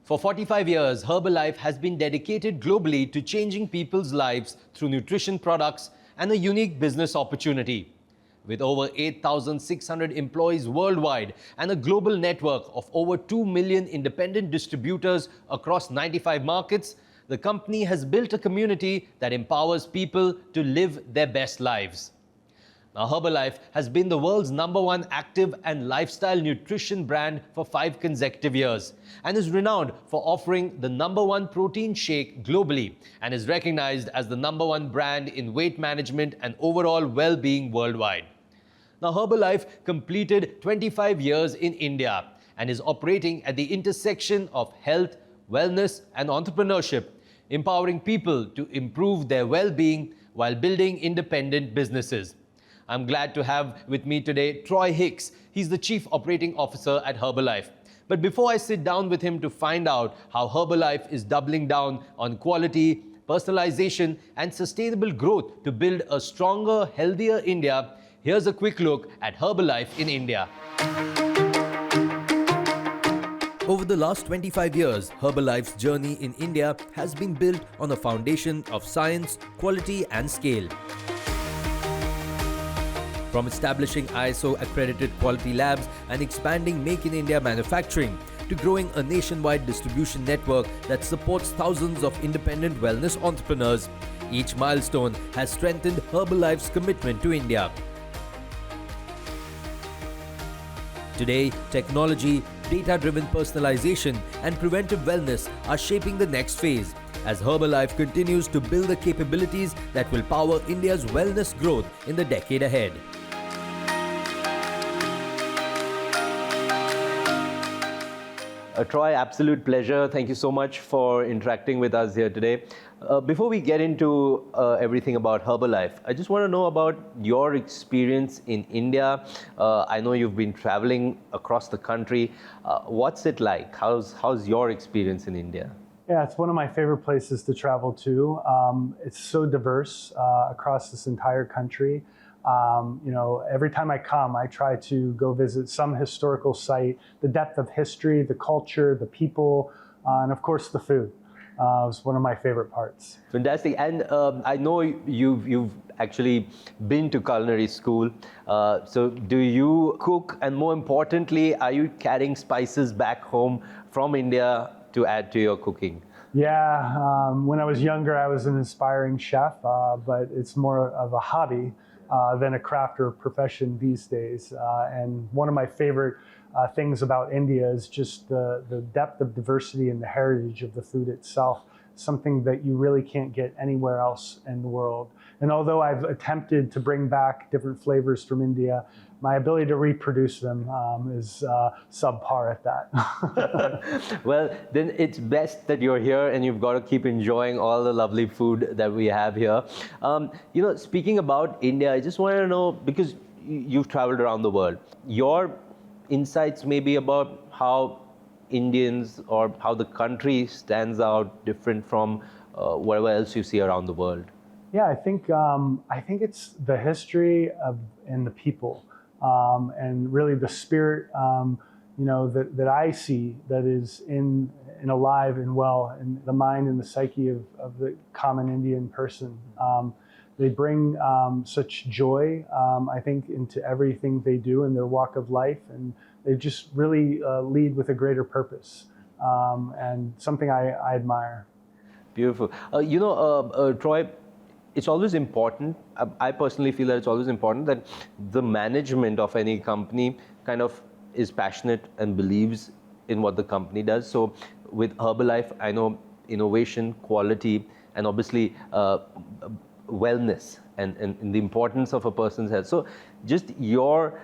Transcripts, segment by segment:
For 45 years, Herbalife has been dedicated globally to changing people's lives through nutrition products and a unique business opportunity. With over 8,600 employees worldwide and a global network of over 2 million independent distributors across 95 markets, the company has built a community that empowers people to live their best lives. Now, Herbalife has been the world's #1 active and lifestyle nutrition brand for 5 consecutive years and is renowned for offering the #1 protein shake globally and is recognized as the #1 brand in weight management and overall well-being worldwide. Now, Herbalife completed 25 years in India and is operating at the intersection of health, wellness and entrepreneurship, empowering people to improve their well-being while building independent businesses. I'm glad to have with me today Troy Hicks. He's the Chief Operating Officer at Herbalife. But before I sit down with him to find out how Herbalife is doubling down on quality, personalization and sustainable growth to build a stronger, healthier India, here's a quick look at Herbalife in India. Over the last 25 years, Herbalife's journey in India has been built on a foundation of science, quality and scale. From establishing ISO-accredited quality labs and expanding Make in India manufacturing, to growing a nationwide distribution network that supports thousands of independent wellness entrepreneurs, each milestone has strengthened Herbalife's commitment to India. Today, technology, data-driven personalization and preventive wellness are shaping the next phase as Herbalife continues to build the capabilities that will power India's wellness growth in the decade ahead. Troy, absolute pleasure. Thank you so much for interacting with us here today. Before we get into everything about Herbalife, I just want to know about your experience in India. I know you've been traveling across the country. What's it like? How's your experience in India? Yeah, it's one of my favorite places to travel to. It's so diverse across this entire country. Every time I come, I try to go visit some historical site. The depth of history, the culture, the people, and of course the food. It's one of my favorite parts. Fantastic. And I know you've actually been to culinary school. So do you cook? And more importantly, are you carrying spices back home from India to add to your cooking? Yeah, when I was younger, I was an aspiring chef, but it's more of a hobby than a craft or profession these days. And one of my favorite things about India is just the depth of diversity and the heritage of the food itself, something that you really can't get anywhere else in the world. And although I've attempted to bring back different flavors from India, my ability to reproduce them is subpar at that. Well, then it's best that you're here and you've got to keep enjoying all the lovely food that we have here. Speaking about India, I just wanted to know, because you've traveled around the world, your insights maybe about how Indians or how the country stands out different from whatever else you see around the world. Yeah, I think it's the history and the people. And really the spirit, that I see that is in alive and well in the mind and the psyche of the common Indian person. They bring such joy, I think, into everything they do in their walk of life, and they just really lead with a greater purpose, and something I admire. Beautiful. Troy, it's always important, I personally feel that it's always important that the management of any company kind of is passionate and believes in what the company does. So with Herbalife, I know innovation, quality, and obviously wellness and the importance of a person's health. So just your,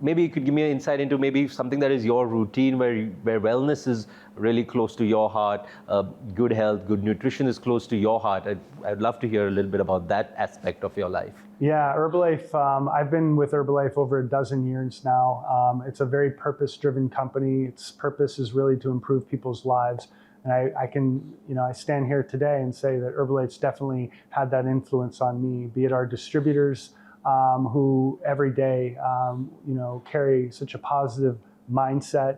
maybe you could give me an insight into maybe something that is your routine where wellness is really close to your heart, good health, good nutrition is close to your heart. I'd love to hear a little bit about that aspect of your life. Yeah, Herbalife, I've been with Herbalife over a dozen years now. It's a very purpose-driven company. Its purpose is really to improve people's lives. And I stand here today and say that Herbalife's definitely had that influence on me, be it our distributors, who every day, carry such a positive mindset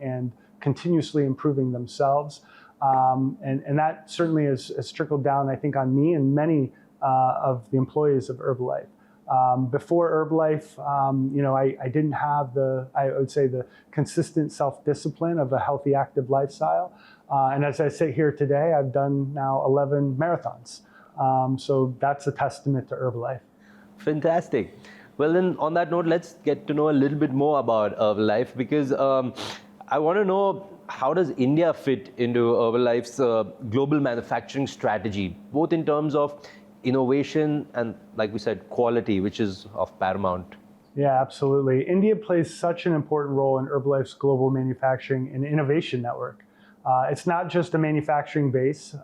and continuously improving themselves. And that certainly has trickled down, I think, on me and many of the employees of Herbalife. Before Herbalife, I didn't have I would say, the consistent self-discipline of a healthy, active lifestyle. And as I sit here today, I've done now 11 marathons. So that's a testament to Herbalife. Fantastic. Well, then on that note, let's get to know a little bit more about Herbalife, because I want to know, how does India fit into Herbalife's global manufacturing strategy, both in terms of innovation and, like we said, quality, which is of paramount? Yeah, absolutely. India plays such an important role in Herbalife's global manufacturing and innovation network. It's not just a manufacturing base.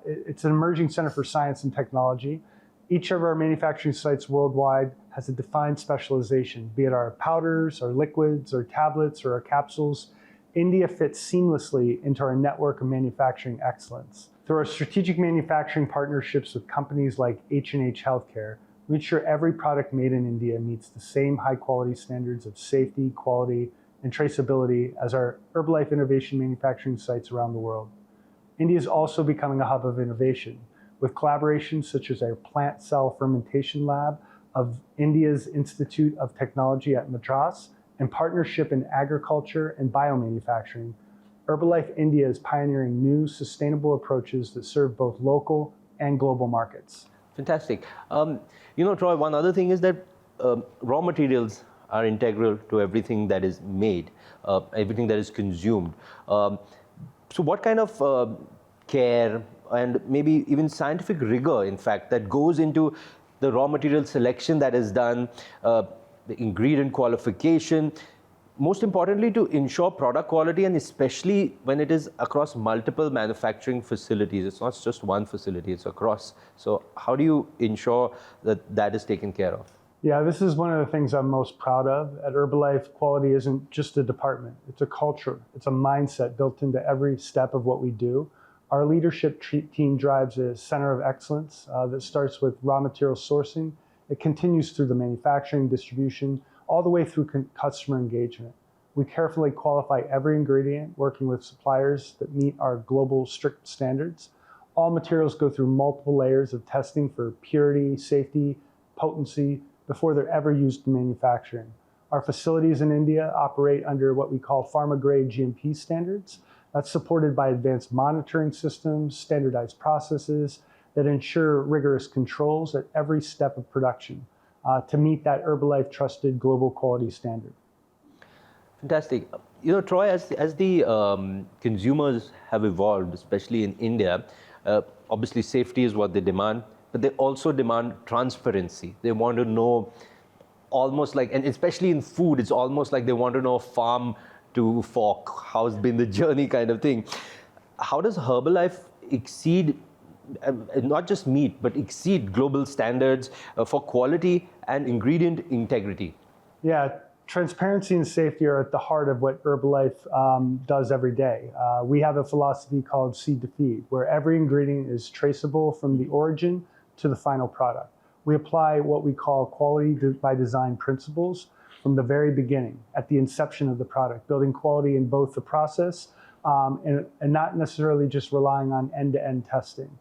It's an emerging center for science and technology. Each of our manufacturing sites worldwide has a defined specialization, be it our powders, our liquids, our tablets, or our capsules. India fits seamlessly into our network of manufacturing excellence. Through our strategic manufacturing partnerships with companies like H&H Healthcare, we ensure every product made in India meets the same high-quality standards of safety, quality, and traceability as our Herbalife innovation manufacturing sites around the world. India is also becoming a hub of innovation, with collaborations such as our plant cell fermentation lab of India's Institute of Technology at Madras and partnership in agriculture and biomanufacturing. Herbalife India is pioneering new sustainable approaches that serve both local and global markets. Fantastic. Troy, one other thing is that raw materials are integral to everything that is made, everything that is consumed. So what kind of care and maybe even scientific rigor, in fact, that goes into the raw material selection that is done, the ingredient qualification, most importantly, to ensure product quality, and especially when it is across multiple manufacturing facilities. It's not just one facility, it's across. So how do you ensure that that is taken care of? Yeah, this is one of the things I'm most proud of. At Herbalife, quality isn't just a department. It's a culture. It's a mindset built into every step of what we do. Our leadership team drives a center of excellence that starts with raw material sourcing. It continues through the manufacturing, distribution, all the way through customer engagement. We carefully qualify every ingredient, working with suppliers that meet our global strict standards. All materials go through multiple layers of testing for purity, safety, potency, before they're ever used in manufacturing. Our facilities in India operate under what we call pharma-grade GMP standards. That's supported by advanced monitoring systems, standardized processes that ensure rigorous controls at every step of production to meet that Herbalife trusted global quality standard. Fantastic. Troy, as the consumers have evolved, especially in India, obviously safety is what they demand, but they also demand transparency. They want to know almost like, and especially in food, it's almost like they want to know farm to fork, how's been the journey kind of thing. How does Herbalife exceed, not just meet, but exceed global standards for quality and ingredient integrity? Yeah, transparency and safety are at the heart of what Herbalife does every day. We have a philosophy called seed to feed, where every ingredient is traceable from the origin to the final product. We apply what we call quality by design principles from the very beginning, at the inception of the product, building quality in both the process and not necessarily just relying on end-to-end testing.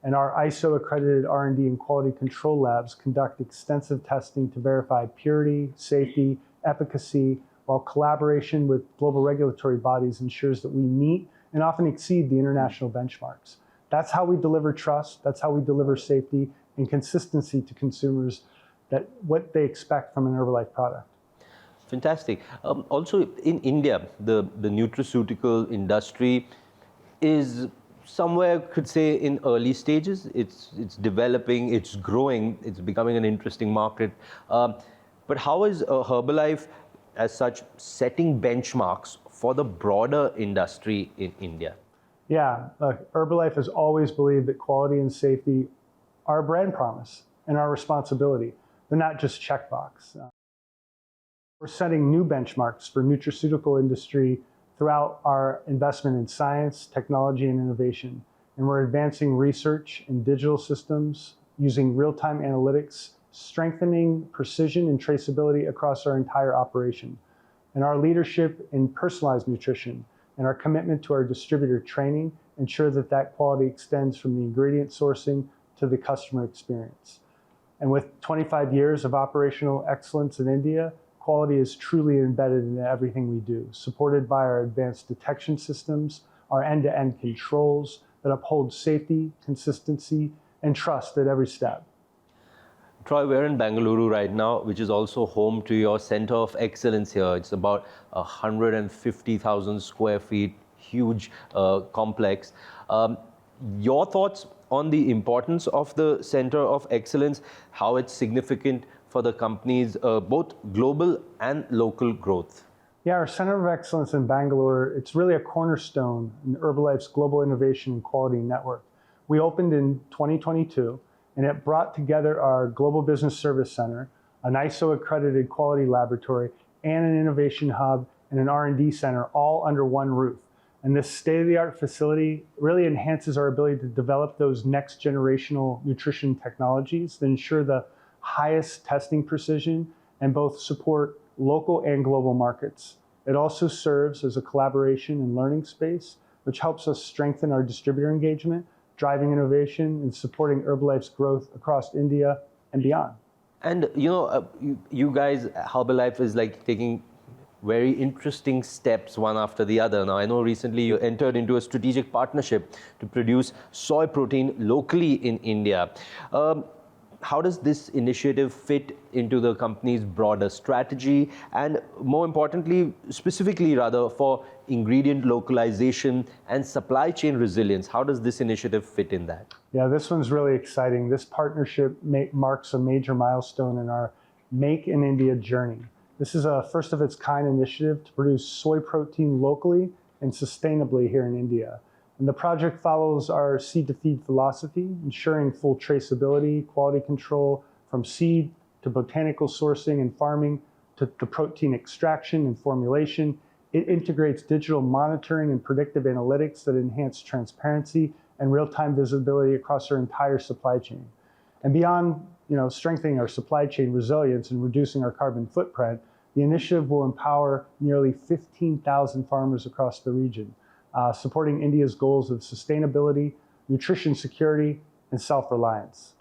And our ISO accredited R&D and quality control labs conduct extensive testing to verify purity, safety, efficacy, while collaboration with global regulatory bodies ensures that we meet and often exceed the international benchmarks. That's how we deliver trust, that's how we deliver safety and consistency to consumers, that what they expect from an Herbalife product. Fantastic. Also in India, the nutraceutical industry is somewhere, could say, in early stages. It's developing, it's growing, it's becoming an interesting market. But how is Herbalife, as such, setting benchmarks for the broader industry in India? Yeah, look, Herbalife has always believed that quality and safety are a brand promise and our responsibility. They're not just checkbox. We're setting new benchmarks for nutraceutical industry throughout our investment in science, technology, and innovation. And we're advancing research in digital systems, using real-time analytics, strengthening precision and traceability across our entire operation. And our leadership in personalized nutrition and our commitment to our distributor training ensure that that quality extends from the ingredient sourcing to the customer experience. And with 25 years of operational excellence in India, quality is truly embedded in everything we do, supported by our advanced detection systems, our end-to-end controls that uphold safety, consistency, and trust at every step. Troy, we're in Bengaluru right now, which is also home to your Center of Excellence here. It's about 150,000 square feet, huge complex. Your thoughts on the importance of the Center of Excellence, how it's significant for the company's both global and local growth? Yeah, our Center of Excellence in Bangalore, it's really a cornerstone in Herbalife's global innovation and quality network. We opened in 2022, and it brought together our Global Business Service Center, an ISO-accredited quality laboratory, and an innovation hub and an R&D center all under one roof. And this state-of-the-art facility really enhances our ability to develop those next generational nutrition technologies that ensure the highest testing precision and both support local and global markets. It also serves as a collaboration and learning space, which helps us strengthen our distributor engagement, driving innovation, and supporting Herbalife's growth across India and beyond. And you guys, Herbalife is like taking very interesting steps one after the other. Now, I know recently you entered into a strategic partnership to produce soy protein locally in India. How does this initiative fit into the company's broader strategy? And more importantly, specifically rather, for ingredient localization and supply chain resilience, how does this initiative fit in that? Yeah, this one's really exciting. This partnership marks a major milestone in our Make in India journey. This is a first of its kind initiative to produce soy protein locally and sustainably here in India. And the project follows our seed to feed philosophy, ensuring full traceability, quality control from seed to botanical sourcing and farming to protein extraction and formulation. It integrates digital monitoring and predictive analytics that enhance transparency and real-time visibility across our entire supply chain. And beyond strengthening our supply chain resilience and reducing our carbon footprint, the initiative will empower nearly 15,000 farmers across the region, supporting India's goals of sustainability, nutrition security, and self-reliance.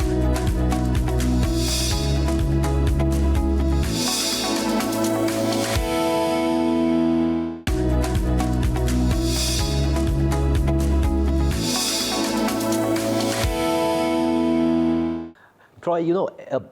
Troy,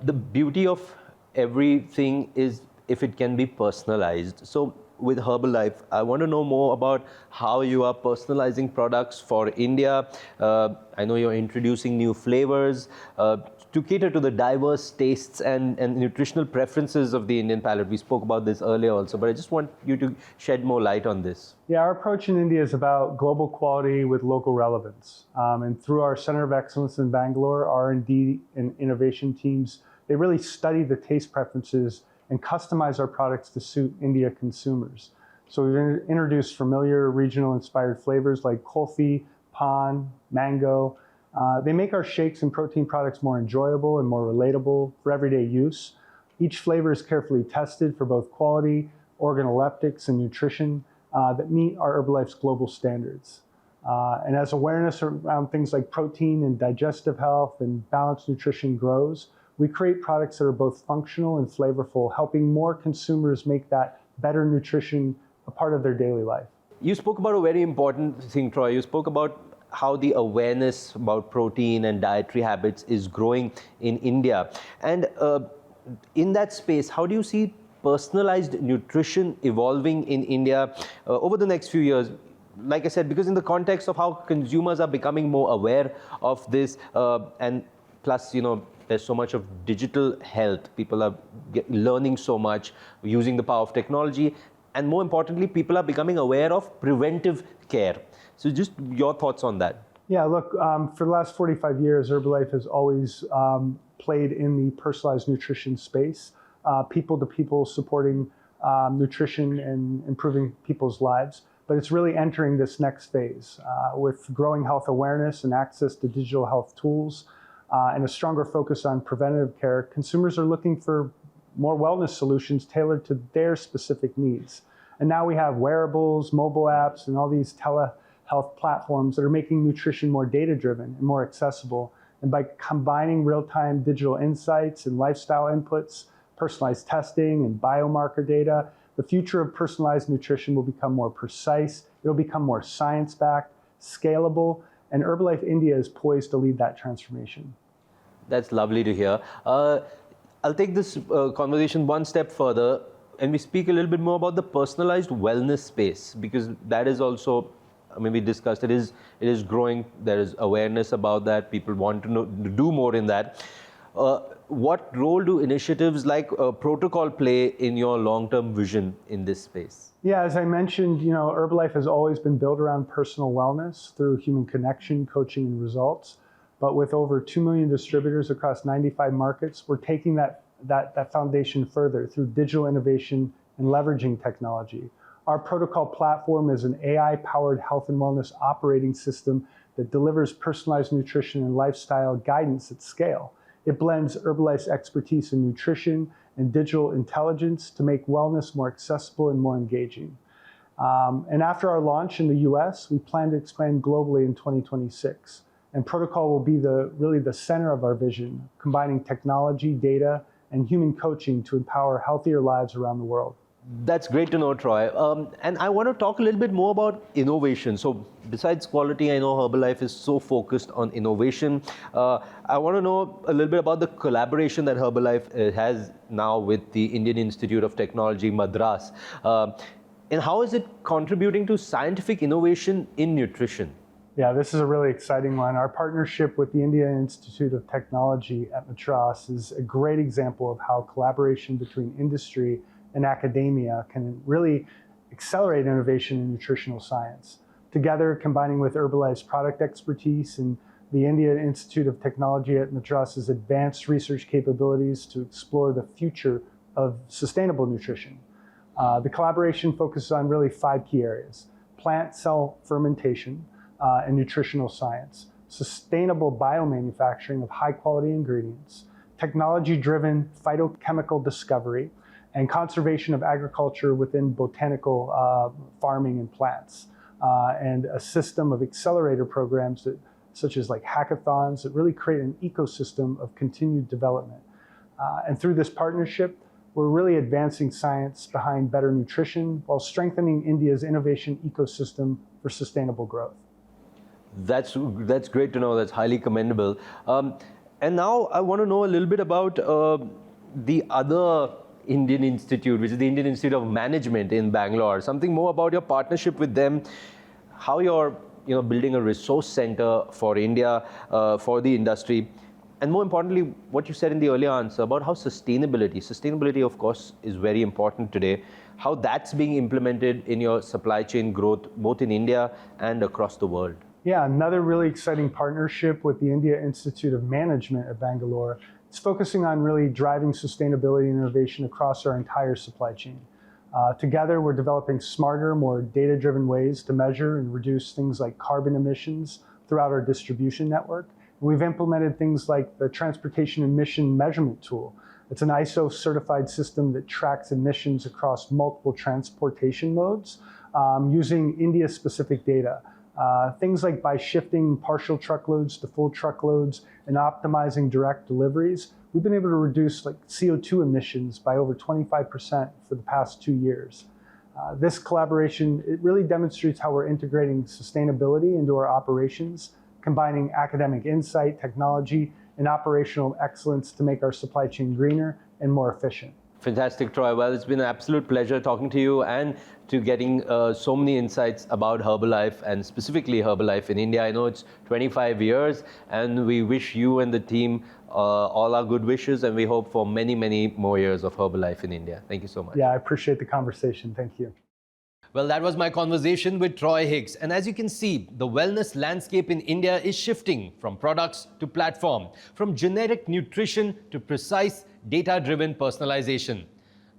the beauty of everything is if it can be personalized. So with Herbalife, I want to know more about how you are personalizing products for India. I know you're introducing new flavors to cater to the diverse tastes and nutritional preferences of the Indian palate. We spoke about this earlier also, but I just want you to shed more light on this. Yeah, our approach in India is about global quality with local relevance. And through our Center of Excellence in Bangalore, R&D and innovation teams, they really study the taste preferences and customize our products to suit India consumers. So we've introduced familiar regional inspired flavors like kulfi, pan, mango. They make our shakes and protein products more enjoyable and more relatable for everyday use. Each flavor is carefully tested for both quality, organoleptics, and nutrition that meet our Herbalife's global standards. And as awareness around things like protein and digestive health and balanced nutrition grows, we create products that are both functional and flavorful, helping more consumers make that better nutrition a part of their daily life. You spoke about a very important thing, Troy. You spoke about how the awareness about protein and dietary habits is growing in India. And in that space, how do you see personalized nutrition evolving in India over the next few years? Like I said, because in the context of how consumers are becoming more aware of this, and plus, there's so much of digital health. People are learning so much, using the power of technology. And more importantly, people are becoming aware of preventive care. So just your thoughts on that. Yeah, look, for the last 45 years, Herbalife has always played in the personalized nutrition space, people to people supporting nutrition and improving people's lives. But it's really entering this next phase with growing health awareness and access to digital health tools and a stronger focus on preventative care. Consumers are looking for more wellness solutions tailored to their specific needs. And now we have wearables, mobile apps, and all these telehealth platforms that are making nutrition more data-driven and more accessible. And by combining real-time digital insights and lifestyle inputs, personalized testing and biomarker data, the future of personalized nutrition will become more precise, it'll become more science-backed, scalable, and Herbalife India is poised to lead that transformation. That's lovely to hear. I'll take this conversation one step further and we speak a little bit more about the personalized wellness space, because that is also, I mean, we discussed it is growing. There is awareness about that. People want to do more in that. What role do initiatives like Protocol play in your long-term vision in this space? Yeah, as I mentioned, Herbalife has always been built around personal wellness through human connection, coaching, and results. But with over 2 million distributors across 95 markets, we're taking that foundation further through digital innovation and leveraging technology. Our Protocol platform is an AI-powered health and wellness operating system that delivers personalized nutrition and lifestyle guidance at scale. It blends Herbalife's expertise in nutrition and digital intelligence to make wellness more accessible and more engaging. And after our launch in the US, we plan to expand globally in 2026. And Protocol will be really the center of our vision, combining technology, data, and human coaching to empower healthier lives around the world. That's great to know, Troy. And I want to talk a little bit more about innovation. So besides quality, I know Herbalife is so focused on innovation. I want to know a little bit about the collaboration that Herbalife has now with the Indian Institute of Technology, Madras. And how is it contributing to scientific innovation in nutrition? Yeah, this is a really exciting one. Our partnership with the Indian Institute of Technology at Madras is a great example of how collaboration between industry and academia can really accelerate innovation in nutritional science. Together, combining with Herbalife's product expertise and the Indian Institute of Technology at Madras's advanced research capabilities to explore the future of sustainable nutrition. The collaboration focuses on really 5 key areas: plant cell fermentation and nutritional science, sustainable biomanufacturing of high-quality ingredients, technology-driven phytochemical discovery, and conservation of agriculture within botanical farming and plants, and a system of accelerator programs such as like hackathons that really create an ecosystem of continued development. And through this partnership, we're really advancing science behind better nutrition while strengthening India's innovation ecosystem for sustainable growth. That's great to know. That's highly commendable. And now I want to know a little bit about the other Indian institute, which is the Indian Institute of Management in Bangalore. Something more about your partnership with them, how you're building a resource center for India, for the industry, and more importantly, what you said in the earlier answer about how sustainability of course is very important today, how that's being implemented in your supply chain growth, both in India and across the world. Yeah, another really exciting partnership with the India Institute of Management at Bangalore. It's focusing on really driving sustainability and innovation across our entire supply chain. Together, we're developing smarter, more data-driven ways to measure and reduce things like carbon emissions throughout our distribution network. We've implemented things like the Transportation Emission Measurement Tool. It's an ISO-certified system that tracks emissions across multiple transportation modes using India-specific data. Things like by shifting partial truckloads to full truckloads and optimizing direct deliveries, we've been able to reduce CO2 emissions by over 25% for the past 2 years. This collaboration, it really demonstrates how we're integrating sustainability into our operations, combining academic insight, technology, and operational excellence to make our supply chain greener and more efficient. Fantastic, Troy. Well, it's been an absolute pleasure talking to you and to getting so many insights about Herbalife and specifically Herbalife in India. I know it's 25 years and we wish you and the team all our good wishes, and we hope for many, many more years of Herbalife in India. Thank you so much. Yeah, I appreciate the conversation. Thank you. Well, that was my conversation with Troy Hicks. And as you can see, the wellness landscape in India is shifting from products to platform, from generic nutrition to precise data-driven personalization.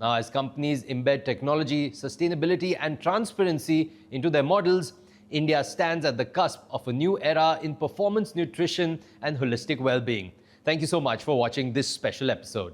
Now, as companies embed technology, sustainability, and transparency into their models, India stands at the cusp of a new era in performance nutrition and holistic well-being. Thank you so much for watching this special episode.